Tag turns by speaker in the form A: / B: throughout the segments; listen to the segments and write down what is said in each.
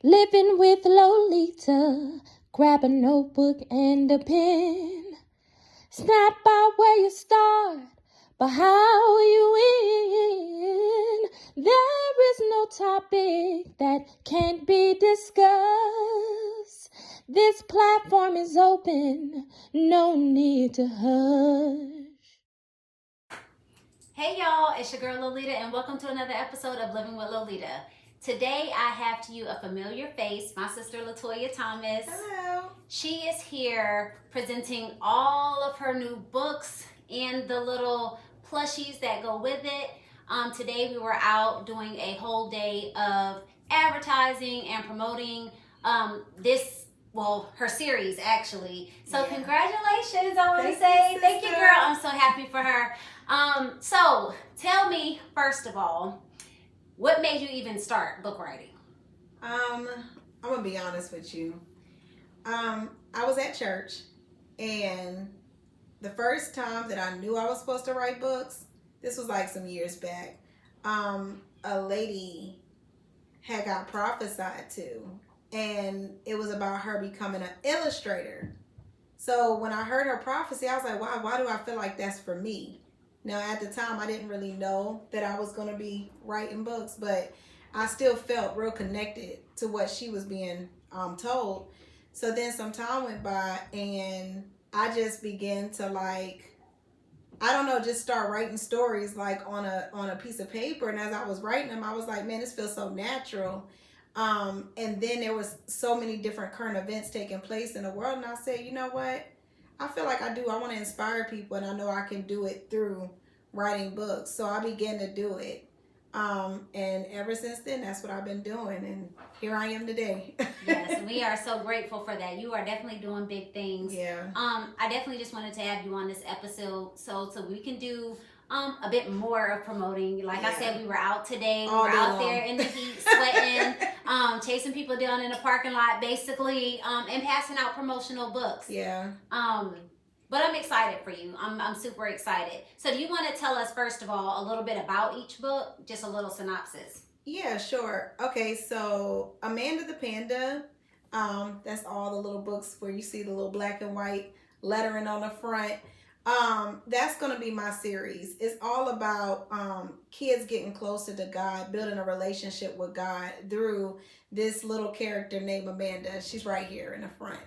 A: Living with Lolita, grab a notebook and a pen. It's not about where you start, but how you end. There is no topic that can't be discussed. This platform is open, no need to hush.
B: Hey y'all, it's your girl Lolita and welcome to another episode of Living with Lolita. Today I have to you a familiar face, my sister LaToya Thomas.
C: Hello.
B: She is here presenting all of her new books and the little plushies that go with it. Today we were out doing a whole day of advertising and promoting her series actually. So Congratulations, I want to say. Thank you, girl. I'm so happy for her. So tell me, first of all, what made you even start book writing?
C: I'm gonna be honest with you. I was at church, and the first time that I knew I was supposed to write books, this was like some years back. A lady had got prophesied to, and it was about her becoming an illustrator. So when I heard her prophecy, I was like, why do I feel like that's for me? Now, at the time, I didn't really know that I was going to be writing books, but I still felt real connected to what she was being told. So then some time went by, and I just began to just start writing stories like on a piece of paper. And as I was writing them, I was like, man, this feels so natural. And then there was so many different current events taking place in the world, and I said, you know what? I feel like I want to inspire people, and I know I can do it through writing books. So I began to do it. And ever since then, that's what I've been doing. And here I am today.
B: Yes, we are so grateful for that. You are definitely doing big things.
C: Yeah.
B: I definitely just wanted to have you on this episode so we can do a bit more of promoting. Like I said, we were out today. We were out there in the heat, sweating, chasing people down in the parking lot, basically, and passing out promotional books.
C: Yeah.
B: But I'm excited for you. I'm super excited. So do you want to tell us, first of all, a little bit about each book? Just a little synopsis.
C: Yeah, sure. Okay, so Amanda the Panda, that's all the little books where you see the little black and white lettering on the front. That's going to be my series. It's all about kids getting closer to God, building a relationship with God through this little character named Amanda. She's right here in the front.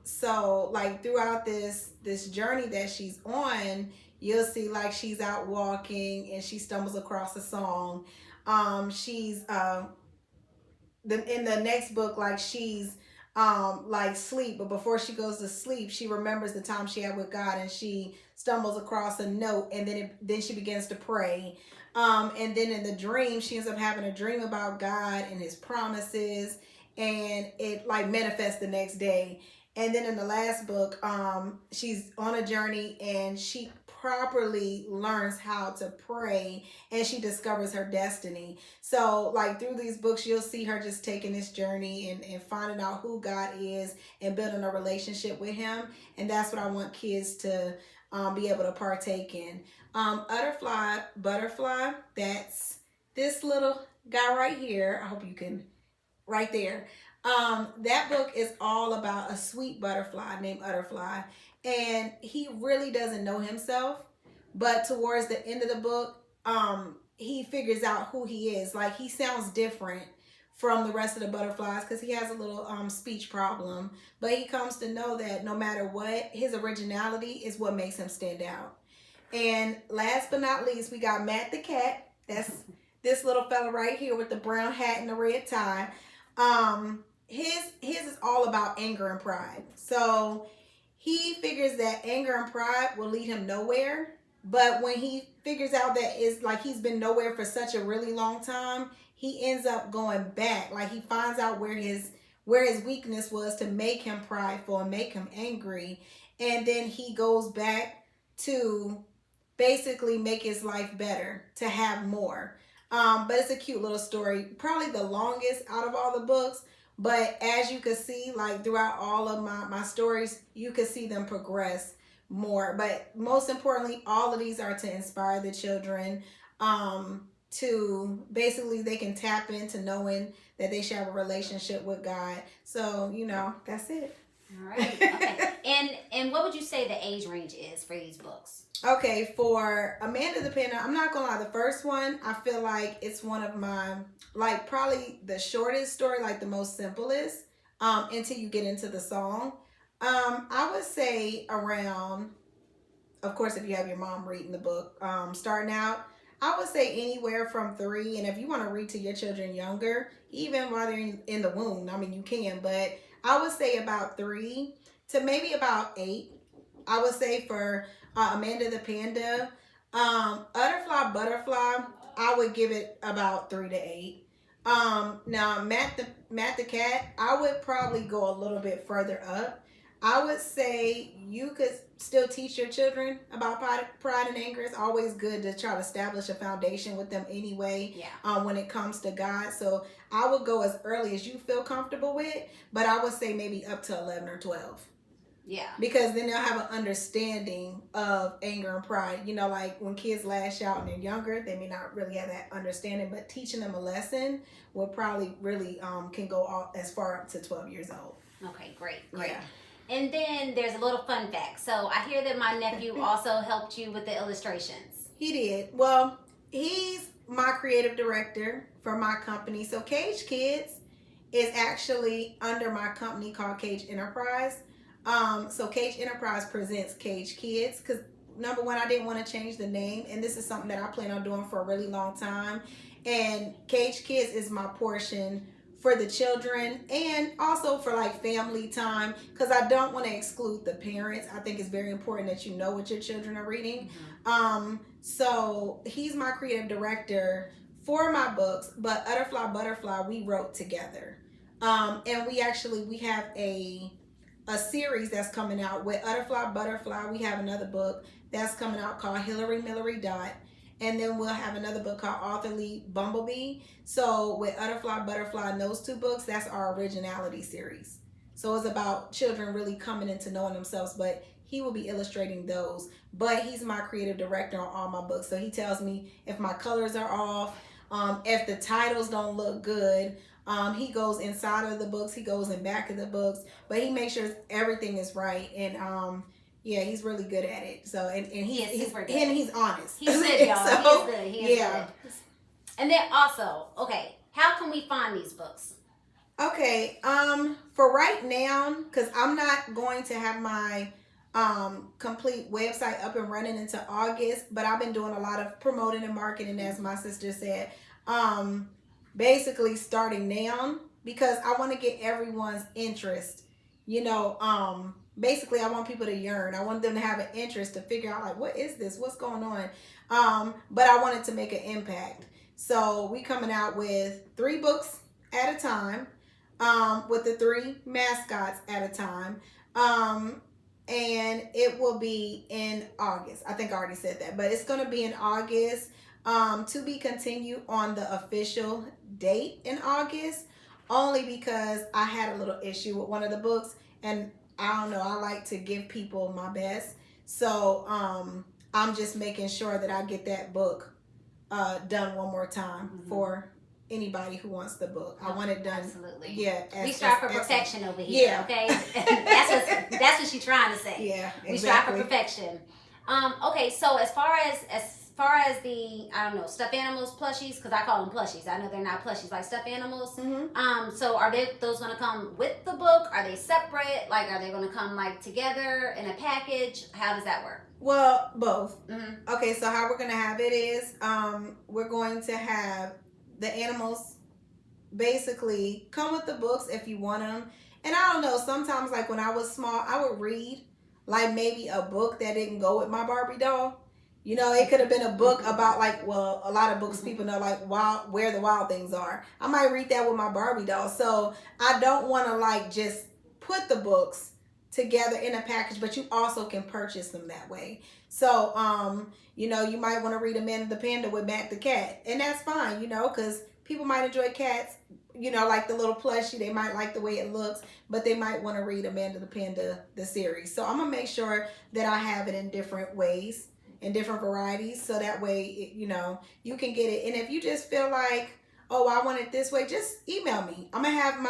C: So like throughout this journey that she's on, you'll see like she's out walking and she stumbles across a song. She's in the next book, like she's like sleep, but before she goes to sleep, she remembers the time she had with God, and she stumbles across a note, and then she begins to pray. And then in the dream, she ends up having a dream about God and his promises, and it like manifests the next day. And then in the last book, she's on a journey, and she properly learns how to pray, and she discovers her destiny. So like through these books, you'll see her just taking this journey and finding out who God is and building a relationship with him. And that's what I want kids to be able to partake in. Butterfly, that's this little guy right here. I hope you can, right there. That book is all about a sweet butterfly named Butterfly, and he really doesn't know himself, but towards the end of the book, he figures out who he is. Like, he sounds different from the rest of the butterflies because he has a little speech problem, but he comes to know that no matter what, his originality is what makes him stand out. And last but not least, we got Matt the cat. That's this little fella right here with the brown hat and the red tie. His is all about anger and pride. So he figures that anger and pride will lead him nowhere. But when he figures out that it's like he's been nowhere for such a really long time, he ends up going back. Like, he finds out where his weakness was to make him prideful and make him angry. And then he goes back to basically make his life better, to have more. But it's a cute little story. Probably the longest out of all the books. But as you can see, like throughout all of my stories, you can see them progress more. But most importantly, all of these are to inspire the children. to basically they can tap into knowing that they should have a relationship with God. So, that's it.
B: All right. Okay. And what would you say the age range is for these books?
C: Okay, for Amanda the Panda, I'm not gonna lie, the first one, I feel like it's one of my, like, probably the shortest story, like the most simplest, until you get into the song. I would say around, of course, if you have your mom reading the book, starting out, I would say anywhere from 3. And if you want to read to your children younger, even while they're in the womb, I mean, you can, but I would say about 3 to maybe about 8. I would say for Amanda the Panda. Utterfly Butterfly, I would give it about 3 to 8. Now Matt the Cat, I would probably go a little bit further up. I would say you could still teach your children about pride and anger. It's always good to try to establish a foundation with them anyway.
B: Yeah.
C: When it comes to God, so I would go as early as you feel comfortable with, but I would say maybe up to 11 or 12.
B: Yeah.
C: Because then they'll have an understanding of anger and pride. Like when kids lash out and they're younger, they may not really have that understanding, but teaching them a lesson will probably really can go as far up to 12 years old.
B: Okay, great.
C: Yeah.
B: And then there's a little fun fact. So I hear that my nephew also helped you with the illustrations.
C: He did. Well, he's my creative director for my company. So KAGE Kids is actually under my company called KAGE Enterprise. So KAGE Enterprise presents KAGE Kids because number one, I didn't want to change the name, and this is something that I plan on doing for a really long time. And KAGE Kids is my portion for the children and also for like family time, because I don't want to exclude the parents. I think it's very important that you know what your children are reading. Mm-hmm. So he's my creative director for my books, but Utterfly Butterfly we wrote together. And we have a series that's coming out with Utterfly Butterfly. We have another book that's coming out called Hillary Millery Dot. And then we'll have another book called Authorly Bumblebee. So with Utterfly Butterfly and those 2 books, that's our originality series. So it's about children really coming into knowing themselves, but he will be illustrating those. But he's my creative director on all my books. So he tells me if my colors are off, if the titles don't look good. He goes inside of the books, he goes in back of the books, but he makes sure everything is right. And yeah, he's really good at it. So and he's honest.
B: He's good, y'all.
C: So,
B: he is good. And then also, okay, how can we find these books?
C: Okay, for right now, because I'm not going to have my complete website up and running until August, but I've been doing a lot of promoting and marketing, as my sister said. Basically starting now, because I want to get everyone's interest. Basically I want people to yearn. I want them to have an interest to figure out like, what is this? What's going on? But I wanted to make an impact. So we coming out with 3 books at a time, with the 3 mascots at a time. And it will be in August. I think I already said that, but it's going to be in August, to be continued on the official date in August, only because I had a little issue with one of the books, and I don't know, I like to give people my best. So I'm just making sure that I get that book done one more time. Mm-hmm. For anybody who wants the book. I want it done.
B: Absolutely.
C: Yeah.
B: We strive for perfection over here. Yeah. Okay. that's what she's trying to say.
C: Yeah. Exactly.
B: We strive for perfection. Okay. So as far as the, I don't know, stuffed animals, plushies, because I call them plushies. I know they're not plushies, like stuffed animals. Mm-hmm. So are those going to come with the book? Are they separate? Like, are they going to come like together in a package? How does that work?
C: Well, both.
B: Mm-hmm.
C: Okay. So how we're going to have it is, we're going to have the animals basically come with the books if you want them. And I don't know, sometimes like when I was small, I would read like maybe a book that didn't go with my Barbie doll. You know, it could have been a book about like, well, a lot of books people know like where the wild things are. I might read that with my Barbie doll. So I don't want to like just put the books together in a package, but you also can purchase them that way. So, you know, you might want to read Amanda the Panda with Matt the Cat, and that's fine, you know, because people might enjoy cats, you know, like the little plushie. They might like the way it looks, but they might want to read Amanda the Panda, the series. So I'm going to make sure that I have it in different ways in different varieties. So that way, you know, you can get it. And if you just feel like, oh, I want it this way, just email me. I'm going to have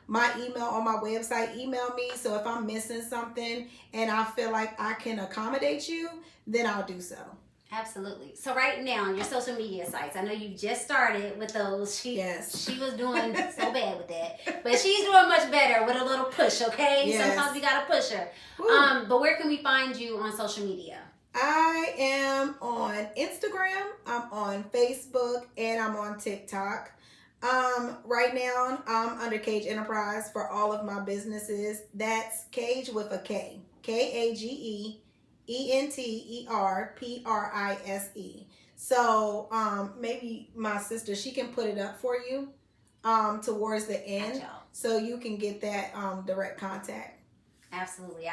C: my email on my website. Email me. So if I'm missing something and I feel like I can accommodate you, then I'll do so.
B: Absolutely. So right now, your social media sites, I know you just started with those. She was doing so bad with that. But she's doing much better with a little push, okay? Yes. Sometimes you got to push her. But where can we find you on social media?
C: I am on Instagram, I'm on Facebook, and I'm on TikTok. Right now, I'm under KAGE Enterprise for all of my businesses. That's KAGE with a K. KAGE. ENTERPRISE. So maybe my sister, she can put it up for you towards the end, so you can get that direct contact.
B: Absolutely.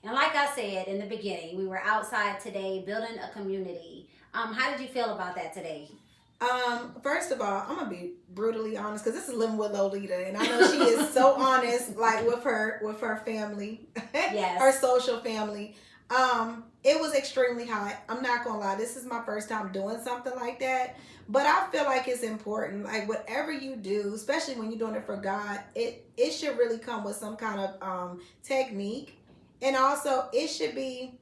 B: And like I said in the beginning, we were outside today building a community. How did you feel about that today?
C: First of all, I'm gonna be brutally honest, because this is Living with Lolita, and I know she is so honest, like with her family, her social family. It was extremely hot. I'm not gonna lie. This is my first time doing something like that. But I feel like it's important. Like whatever you do, especially when you're doing it for God, it should really come with some kind of technique. And also it should be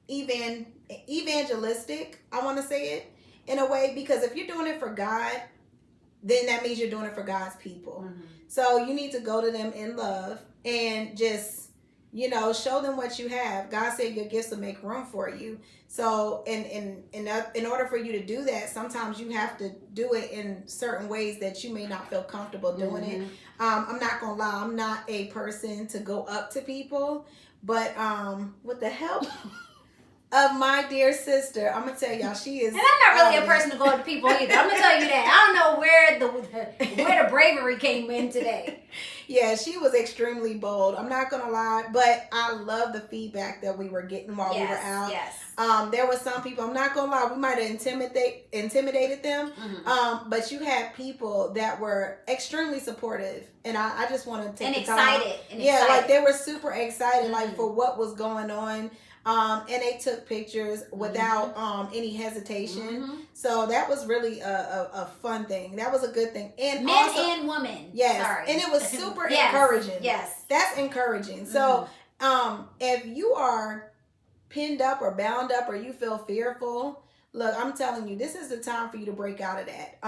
C: evangelistic, I want to say it, in a way, because if you're doing it for God, then that means you're doing it for God's people. Mm-hmm. So you need to go to them in love and just, you know, show them what you have. God said your gifts will make room for you. So in order for you to do that, sometimes you have to do it in certain ways that you may not feel comfortable doing it. I'm not gonna lie, I'm not a person to go up to people, but with the help of my dear sister, I'm gonna tell y'all, she is.
B: And I'm not really a person to go up to people either. I'm gonna tell you that. I don't know where the bravery came in today.
C: Yeah, she was extremely bold. I'm not gonna lie, but I love the feedback that we were getting while we were out.
B: Yes.
C: There were some people, I'm not gonna lie, we might have intimidated them. Mm-hmm. But you had people that were extremely supportive, and I just want to take the time.
B: And
C: excited. Like they were super excited, like for what was going on. And they took pictures without any hesitation. Mm-hmm. So that was really a fun thing. That was a good thing. And
B: men
C: also,
B: and women.
C: Yes.
B: Sorry.
C: And it was super encouraging.
B: Yes.
C: That's encouraging. So if you are pinned up or bound up or you feel fearful, look, I'm telling you, this is the time for you to break out of that.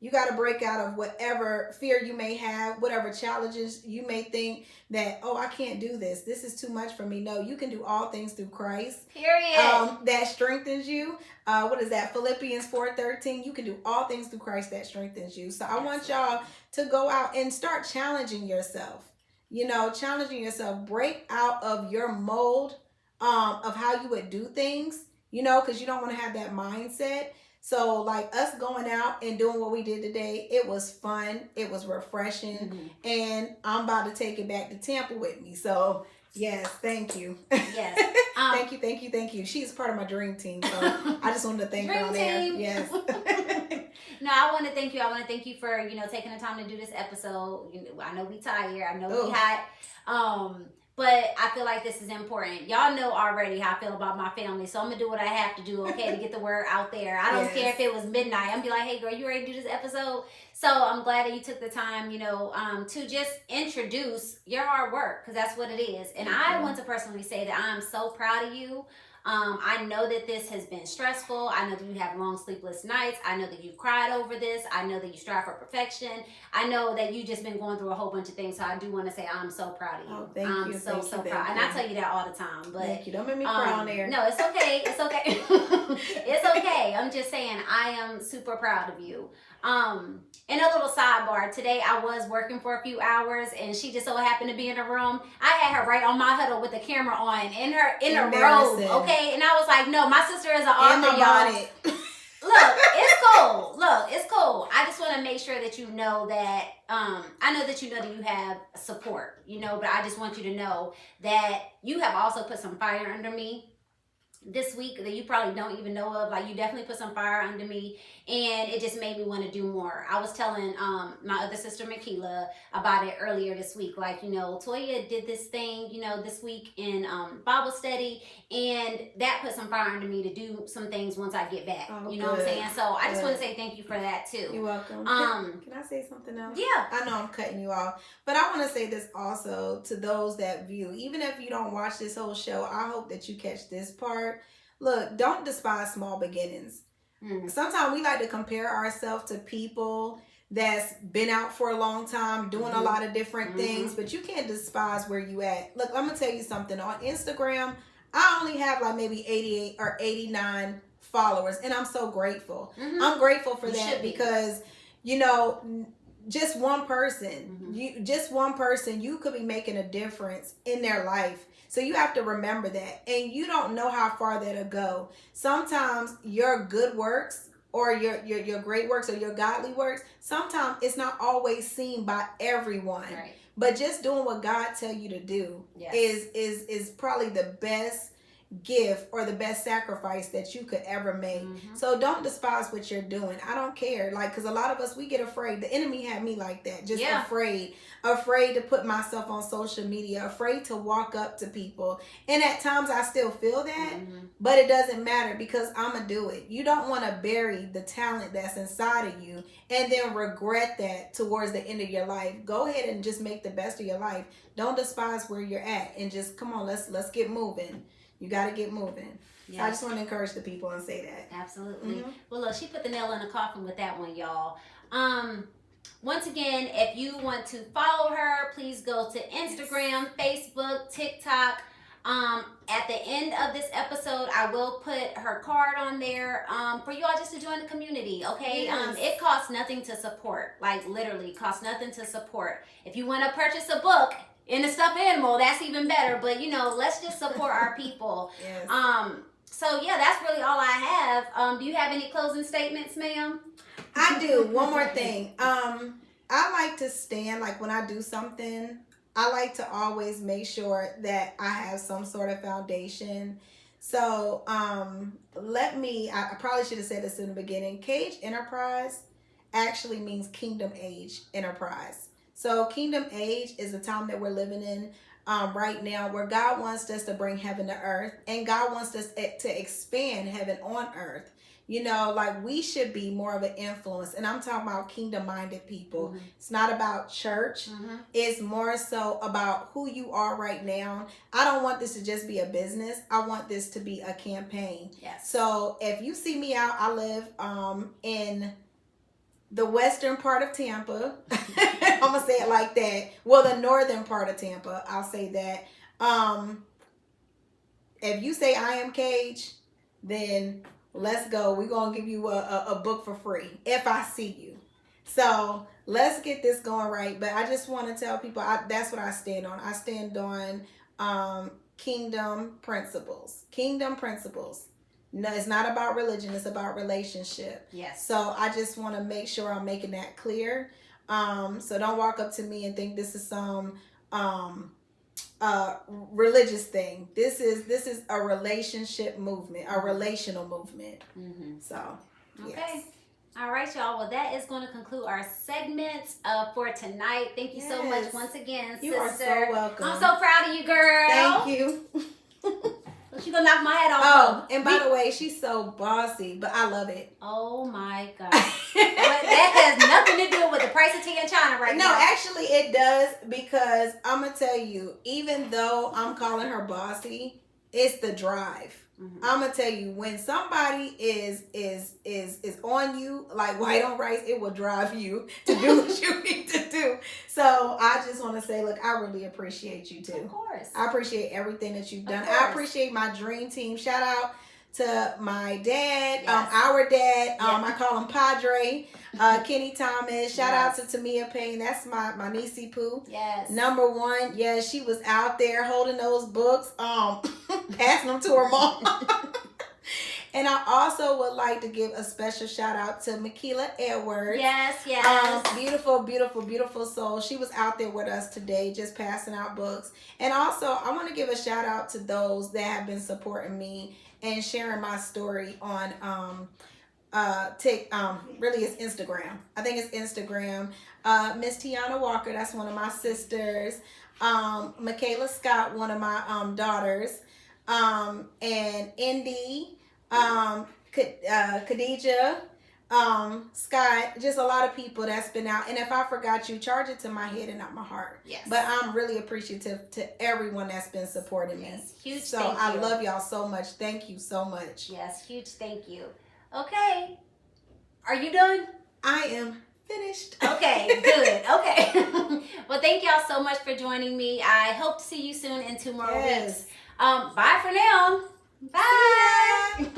C: You got to break out of whatever fear you may have, whatever challenges you may think that, oh, I can't do this. This is too much for me. No, you can do all things through Christ.
B: Period.
C: That strengthens you. What is that? Philippians 4:13. You can do all things through Christ that strengthens you. So I want y'all to go out and start challenging yourself. You know, challenging yourself. Break out of your mold of how you would do things, you know, because you don't want to have that mindset. So like us going out and doing what we did today, it was fun. It was refreshing. And I'm about to take it back to Tampa with me. So yes, thank you.
B: Yes.
C: Thank you. She's part of my dream team. So I just wanted to thank her on there. Yes.
B: No, I want to thank you. I want to thank you for, you know, taking the time to do this episode. You know, I know we tired. I know we hot. But I feel like this is important. Y'all know already how I feel about my family. So I'm going to do what I have to do, okay, to get the word out there. I don't care if it was midnight. I'm going to be like, hey, girl, you ready to do this episode? So I'm glad that you took the time, you know, to just introduce your hard work, because that's what it is. And I want to personally say that I'm so proud of you. I know that this has been stressful. I know that you have long sleepless nights. I know that you've cried over this. I know that you strive for perfection. I know that you've just been going through a whole bunch of things. So I do want to say I'm so proud of you.
C: Oh, thank you.
B: I'm so proud. And I tell you that all the time. But
C: thank you. Don't make me cry on there.
B: No, it's okay. It's okay. It's okay. I'm just saying I am super proud of you. And a little sidebar, today I was working for a few hours and she just so happened to be in the room. I had her right on my huddle with the camera on in her robe, okay? And I was like, no, my sister is an author, y'all. Look, it's cool. I just want to make sure that you know that, I know that you know that you have support, you know, but I just want you to know that you have also put some fire under me this week that you probably don't even know of. Like, you definitely put some fire under me, and it just made me want to do more. I was telling my other sister Makila about it earlier this week. Like, you know, Toya did this thing, you know, this week in Bible study, and that put some fire under me to do some things once I get back. You know what I'm saying? So I just want to say thank you for that too.
C: You're welcome. Can I say something else?
B: Yeah.
C: I know I'm cutting you off, but I want to say this also to those that view. Even if you don't watch this whole show, I hope that you catch this part. Look, don't despise small beginnings. Sometimes we like to compare ourselves to people that's been out for a long time, doing a lot of different things, but you can't despise where you at. Look, I'm gonna tell you something. On Instagram, I only have like maybe 88 or 89 followers, and I'm so grateful. I'm grateful for that because, you know, just one person, you could be making a difference in their life. So you have to remember that, and you don't know how far that'll go. Sometimes your good works or your great works or your godly works, sometimes it's not always seen by everyone.
B: Right.
C: But just doing what God tell you to do is probably the best gift or the best sacrifice that you could ever make. So don't despise what you're doing. I don't care, like, because a lot of us, we get afraid. The enemy had me like that, just afraid to put myself on social media, afraid to walk up to people, and at times I still feel that, but it doesn't matter because I'm gonna do it. You don't want to bury the talent that's inside of you and then regret that towards the end of your life. Go ahead and just make the best of your life. Don't despise where you're at, and just come on, let's get moving. You got to get moving. Yes. So I just want to encourage the people and say that.
B: Absolutely. Well, look, she put the nail in the coffin with that one, y'all. Once again, if you want to follow her, please go to Instagram, Facebook, TikTok. At the end of this episode, I will put her card on there for you all just to join the community, okay? Yes. It costs nothing to support. Like, literally, costs nothing to support. If you want to purchase a book in a stuffed animal, that's even better. But, you know, let's just support our people.
C: Yes.
B: So, yeah, that's really all I have. Do you have any closing statements, ma'am?
C: I do. One more thing. I like to stand, like, when I do something, I like to always make sure that I have some sort of foundation. So, I probably should have said this in the beginning. KAGE Enterprise actually means Kingdom Age Enterprise. So Kingdom Age is the time that we're living in right now, where God wants us to bring heaven to earth, and God wants us to expand heaven on earth. You know, like, we should be more of an influence, and I'm talking about kingdom-minded people. It's not about church. It's more so about who you are right now. I don't want this to just be a business. I want this to be a campaign.
B: Yes.
C: So if you see me out, I live in the western part of Tampa. I'm going to say it like that. Well, the northern part of Tampa, I'll say that. If you say I am KAGE, then let's go. We're going to give you a book for free if I see you. So let's get this going right. But I just want to tell people that's what I stand on. I stand on kingdom principles. Kingdom principles. No, it's not about religion. It's about relationship.
B: Yes.
C: So I just want to make sure I'm making that clear. So don't walk up to me and think this is some religious thing. This is a relationship movement, a relational movement. So,
B: okay.
C: Yes.
B: All right, y'all. Well, that is going to conclude our segment for tonight. Thank you so much once again, sister.
C: You are so welcome.
B: I'm so proud of you, girl.
C: Thank you.
B: She's going to knock my head off.
C: Oh, and by the way, she's so bossy, but I love it.
B: Oh, my God. That has nothing to do with the price of tea in China right now.
C: No, actually it does, because I'm going to tell you, even though I'm calling her bossy, it's the drive. I'm gonna tell you, when somebody is on you like white on rice, it will drive you to do what you need to do. So I just want to say, look, I really appreciate you too.
B: Of course.
C: I appreciate everything that you've done. I appreciate my dream team. Shout out to my dad, our dad. I call him Padre, Kenny Thomas. Shout out to Tamia Payne. That's my niecey Pooh.
B: Yes.
C: Number one. Yes, she was out there holding those books, passing them to her mom. And I also would like to give a special shout out to Makila Edwards.
B: Yes.
C: Beautiful, beautiful, beautiful soul. She was out there with us today, just passing out books. And also, I want to give a shout out to those that have been supporting me and sharing my story on really it's Instagram. I think it's Instagram. Miss Tiana Walker, that's one of my sisters. Michaela Scott, one of my daughters. And Indy, Khadijah, Scott, just a lot of people that's been out. And if I forgot you, charge it to my head and not my heart.
B: Yes.
C: But I'm really appreciative to everyone that's been supporting me.
B: Yes. Huge
C: so
B: thank you.
C: I love y'all so much. Thank you so much.
B: Yes, huge thank you. Okay. Are you done?
C: I am finished.
B: Okay, good. Okay. Well, thank y'all so much for joining me. I hope to see you soon in 2 more weeks. Bye for now. Bye.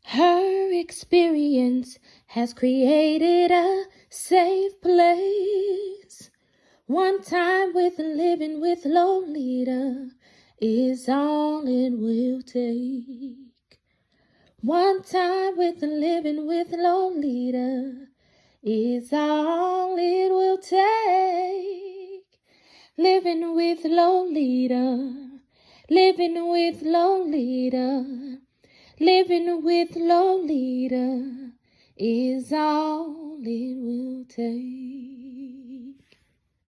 A: Her experience has created a safe place. One time with living with Lolita is all it will take. One time with living with Lolita is all it will take. Living with Lolita, living with Lolita, living with Lolita is all it will take.